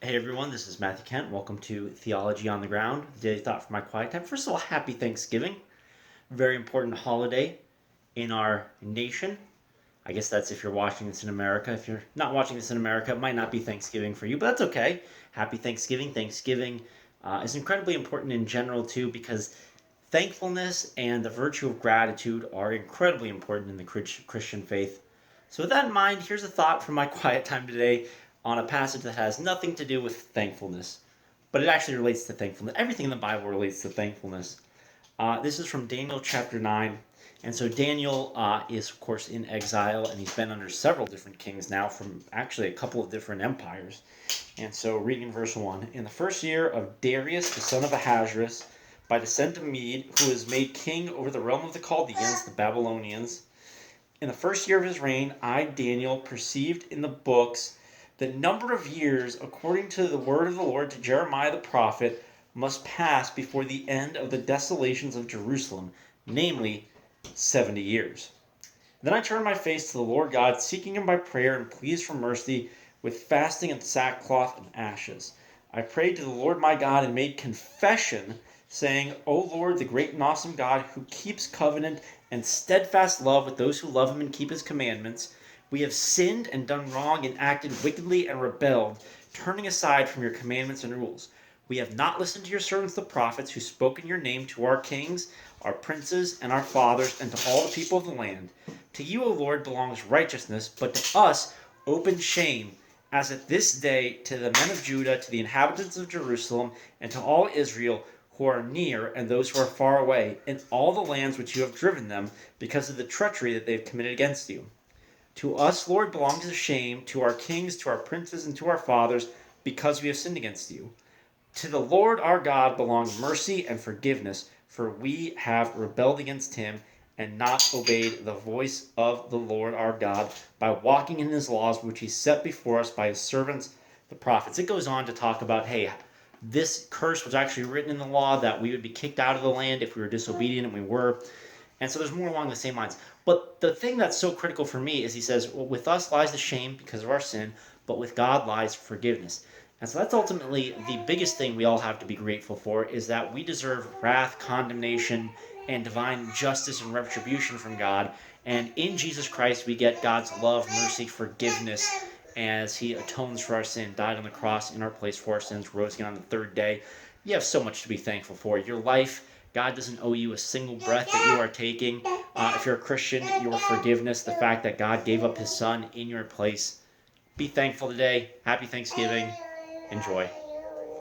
Hey everyone, this is Matthew Kent. Welcome to Theology on the Ground, the daily thought for my quiet time. First of all, happy Thanksgiving. Very important holiday in our nation. I guess that's if you're watching this in America. If you're not watching this in America, it might not be Thanksgiving for you, but that's okay. Happy Thanksgiving. Thanksgiving is incredibly important in general too because thankfulness and the virtue of gratitude are incredibly important in the Christian faith. So, with that in mind, here's a thought from my quiet time today on a passage that has nothing to do with thankfulness, but it actually relates to thankfulness. Everything in the Bible relates to thankfulness. This is from Daniel chapter 9. And so Daniel is, of course, in exile, and he's been under several different kings now from actually a couple of different empires. And so, reading verse 1, in the first year of Darius, the son of Ahasuerus, by descent of Mede, who was made king over the realm of the Chaldeans, the Babylonians, in the first year of his reign, I, Daniel, perceived in the books the number of years, according to the word of the Lord to Jeremiah the prophet, must pass before the end of the desolations of Jerusalem, namely 70 years. Then I turned my face to the Lord God, seeking him by prayer and pleas for mercy, with fasting and sackcloth and ashes. I prayed to the Lord my God and made confession, saying, O Lord, the great and awesome God, who keeps covenant and steadfast love with those who love him and keep his commandments, we have sinned and done wrong and acted wickedly and rebelled, turning aside from your commandments and rules. We have not listened to your servants the prophets, who spoke in your name to our kings, our princes, and our fathers, and to all the people of the land. To you, O Lord, belongs righteousness, but to us open shame, as at this day to the men of Judah, to the inhabitants of Jerusalem, and to all Israel who are near and those who are far away, in all the lands which you have driven them, because of the treachery that they have committed against you. To us, Lord, belongs the shame, to our kings, to our princes, and to our fathers, because we have sinned against you. To the Lord our God belong mercy and forgiveness, for we have rebelled against him and not obeyed the voice of the Lord our God by walking in his laws, which he set before us by his servants, the prophets. It goes on to talk about, hey, this curse was actually written in the law that we would be kicked out of the land if we were disobedient, and we were. And so there's more along the same lines. But the thing that's so critical for me is he says, well, with us lies the shame because of our sin, but with God lies forgiveness. And so that's ultimately the biggest thing we all have to be grateful for, is that we deserve wrath, condemnation, and divine justice and retribution from God. And in Jesus Christ, we get God's love, mercy, forgiveness as he atones for our sin, died on the cross in our place for our sins, rose again on the third day. You have so much to be thankful for. Your life, God doesn't owe you a single breath that you are taking. If you're a Christian, your forgiveness, the fact that God gave up his son in your place. Be thankful today. Happy Thanksgiving. Enjoy.